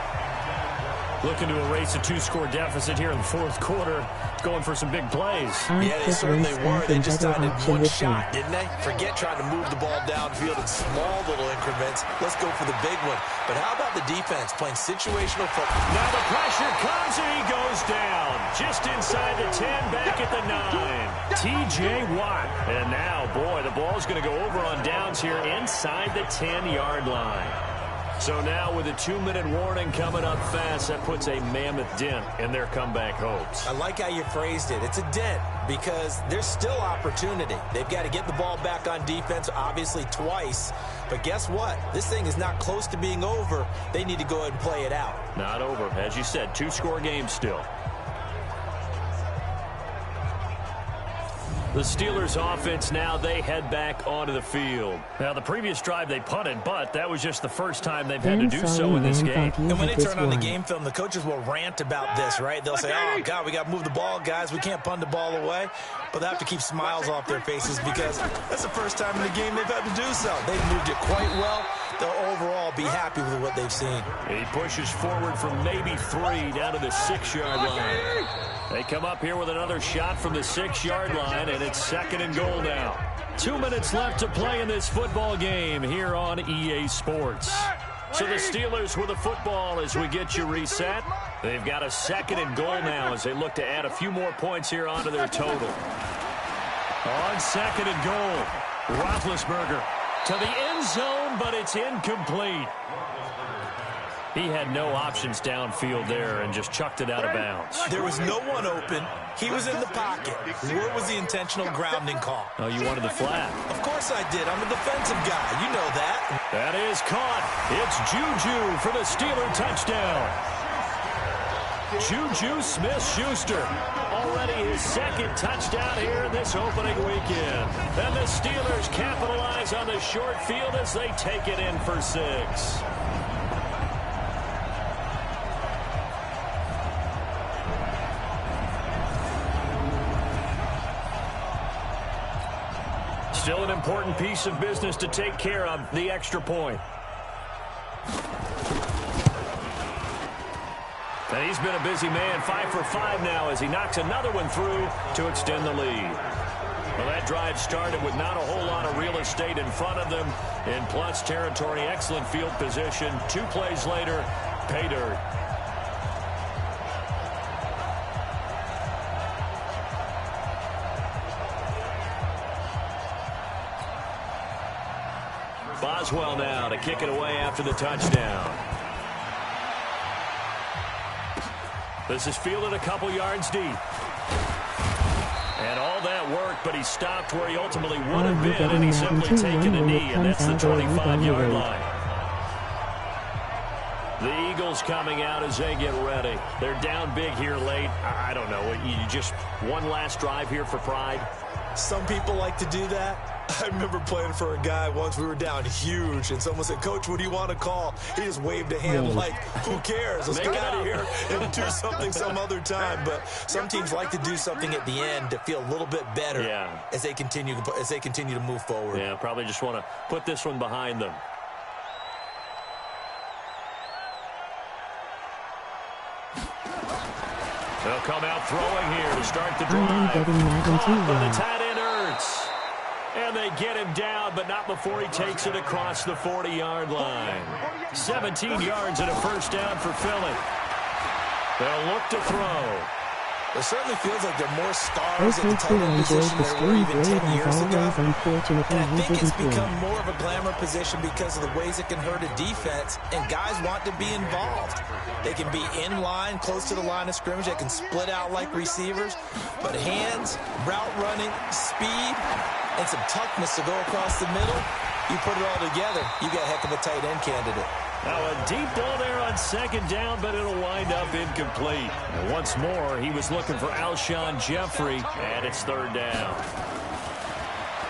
Looking to erase a 2-score deficit here in the 4th quarter. Going for some big plays. Yeah, they certainly were. They just started one shot, didn't they? Forget trying to move the ball downfield in small little increments. Let's go for the big one. But how about the defense playing situational football? Now the pressure comes and he goes down. Just inside the 10, back at the 9. T.J. Watt. And now, boy, the ball's going to go over on downs here inside the 10-yard line. So now with a 2-minute warning coming up fast, that puts a mammoth dent in their comeback hopes. I like how you phrased it. It's a dent because there's still opportunity. They've got to get the ball back on defense, obviously twice. But guess what? This thing is not close to being over. They need to go ahead and play it out. Not over. As you said, 2-score game still. The Steelers offense now, they head back onto the field. Now, the previous drive they punted, but that was just the first time they've had to do so in this game. And when they turn on the game film, the coaches will rant about this, right? They'll say, oh, God, we got to move the ball, guys. We can't punt the ball away. But they have to keep smiles off their faces because that's the first time in the game they've had to do so. They've moved it quite well. They'll overall be happy with what they've seen. He pushes forward from maybe 3 down to the 6-yard line. They come up here with another shot from the 6-yard line, and it's 2nd and goal now. 2 minutes left to play in this football game here on EA Sports. So the Steelers with the football as we get you reset. They've got a 2nd and goal now as they look to add a few more points here onto their total. On 2nd and goal, Roethlisberger to the end zone, but it's incomplete. He had no options downfield there and just chucked it out of bounds. There was no one open. He was in the pocket. Where was the intentional grounding call? Oh, you wanted the flag. Of course I did. I'm a defensive guy. You know that. That is caught. It's Juju for the Steeler touchdown. Juju Smith-Schuster. Already his 2nd touchdown here in this opening weekend. And the Steelers capitalize on the short field as they take it in for 6. Still an important piece of business to take care of, the extra point. And he's been a busy man, 5 for 5 now as he knocks another one through to extend the lead. Well, that drive started with not a whole lot of real estate in front of them. In plus territory, excellent field position. 2 plays later, pay dirt. Boswell now to kick it away after the touchdown. This is fielded a couple yards deep. And all that work, but he stopped where he ultimately would have been, and he's simply taken a knee, and that's the 25-yard line. The Eagles coming out as they get ready. They're down big here late. I don't know. You just one last drive here for pride? Some people like to do that. I remember playing for a guy once. We were down huge, and someone said, "Coach, what do you want to call?" He just waved a hand like, "Who cares? Let's get out of here and do something some other time." But some teams like to do something at the end to feel a little bit better as they continue to move forward. Yeah, probably just want to put this one behind them. They'll come out throwing here to start the drive. The tight end Ertz. And they get him down, but not before he takes it across the 40-yard line. 17 yards and a first down for Philly. They'll look to throw. It certainly feels like there are more stars at the tight end position than there were even 10 years ago. And I think it's become more of a glamour position because of the ways it can hurt a defense, and guys want to be involved. They can be in line, close to the line of scrimmage. They can split out like receivers. But hands, route running, speed, and some toughness to go across the middle, you put it all together, you got a heck of a tight end candidate. Now a deep ball there on second down, but it'll wind up incomplete. And once more, he was looking for Alshon Jeffrey, and it's third down.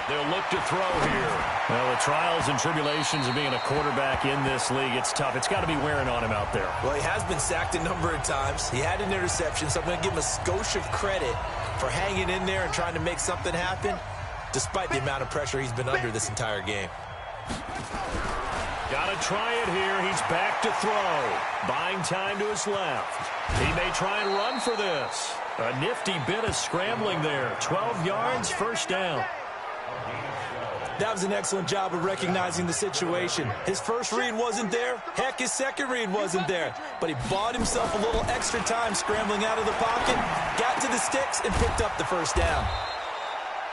They'll look to throw here. Well, the trials and tribulations of being a quarterback in this league, it's tough. It's got to be wearing on him out there. Well, he has been sacked a number of times. He had an interception, so I'm going to give him a skosh of credit for hanging in there and trying to make something happen, despite the amount of pressure he's been under this entire game. Got to try it here. He's back to throw. Buying time to his left. He may try and run for this. A nifty bit of scrambling there. 12 yards, first down. That was an excellent job of recognizing the situation. His first read wasn't there. Heck, his second read wasn't there. But he bought himself a little extra time scrambling out of the pocket, got to the sticks, and picked up the first down.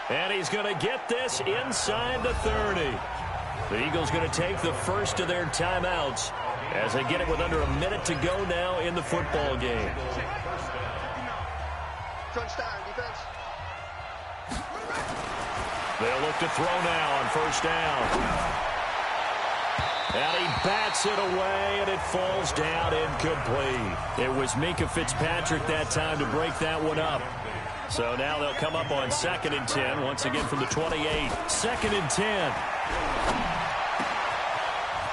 And he's going to get this inside the 30. The Eagles going to take the first of their timeouts as they get it with under a minute to go now in the football game. Crunch time, defense. They'll look to throw now on first down. And he bats it away, and it falls down incomplete. It was Minkah Fitzpatrick that time to break that one up. So now they'll come up on 2nd and 10, once again from the 28. 2nd and 10.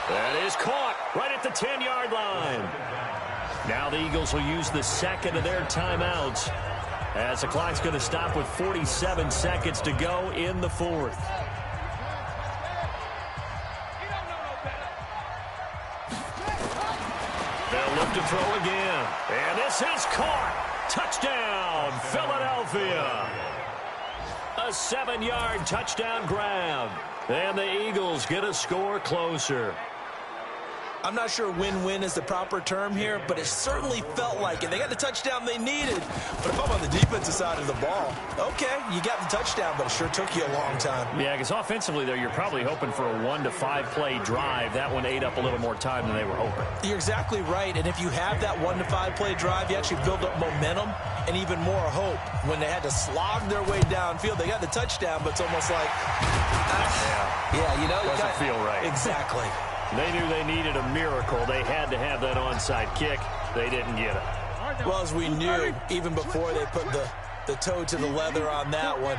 That is caught right at the 10-yard line. Now the Eagles will use the second of their timeouts as the clock's going to stop with 47 seconds to go in the fourth. They'll look to throw again. And this is caught. Touchdown, Philadelphia. A 7-yard touchdown grab. And the Eagles get a score closer. I'm not sure win-win is the proper term here, but it certainly felt like it. They got the touchdown they needed. But if I'm on the defensive side of the ball, okay, you got the touchdown, but it sure took you a long time. Yeah, because offensively, though, you're probably hoping for a 1 to 5 play drive. That one ate up a little more time than they were hoping. You're exactly right, and if you have that 1 to 5 play drive, you actually build up momentum and even more hope. When they had to slog their way downfield, they got the touchdown, but it's almost like, you know, doesn't feel right. Exactly. They knew they needed a miracle. They had to have that onside kick. They didn't get it. Well, as we knew, even before they put the toe to the leather on that one,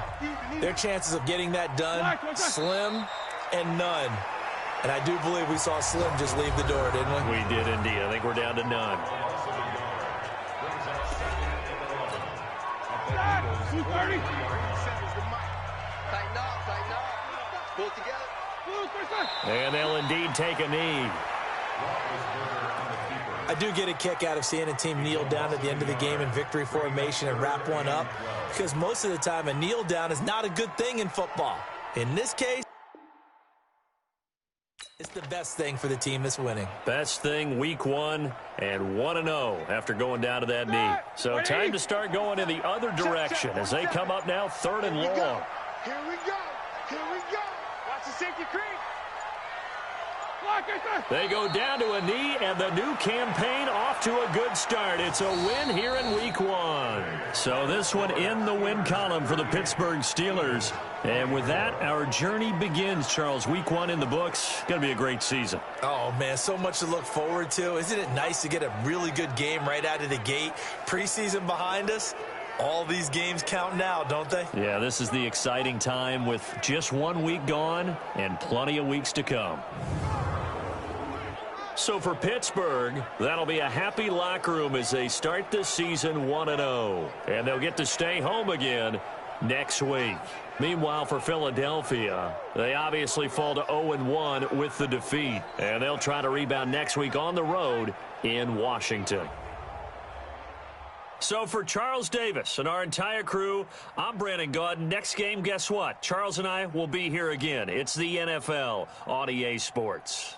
their chances of getting that done, slim and none. And I do believe we saw Slim just leave the door, didn't we? We did indeed. I think we're down to none. Tighten up. Pull it together. And they'll indeed take a knee. I do get a kick out of seeing a team kneel down at the end of the game in victory formation and wrap one up, because most of the time a kneel down is not a good thing in football. In this case, it's the best thing for the team that's winning. Best thing week 1 and 1-0 after going down to that knee. So time to start going in the other direction as they come up now 3rd and long. Here we go. Watch the safety creep. They go down to a knee, and the new campaign off to a good start. It's a win here in Week 1. So this one in the win column for the Pittsburgh Steelers. And with that, our journey begins, Charles. Week 1 in the books. Going to be a great season. Oh, man, so much to look forward to. Isn't it nice to get a really good game right out of the gate? Preseason behind us. All these games count now, don't they? Yeah, this is the exciting time with just 1 week gone and plenty of weeks to come. So for Pittsburgh, that'll be a happy locker room as they start the season 1-0. And they'll get to stay home again next week. Meanwhile, for Philadelphia, they obviously fall to 0-1 with the defeat. And they'll try to rebound next week on the road in Washington. So for Charles Davis and our entire crew, I'm Brandon Gaudin. Next game, guess what? Charles and I will be here again. It's the NFL on EA Sports.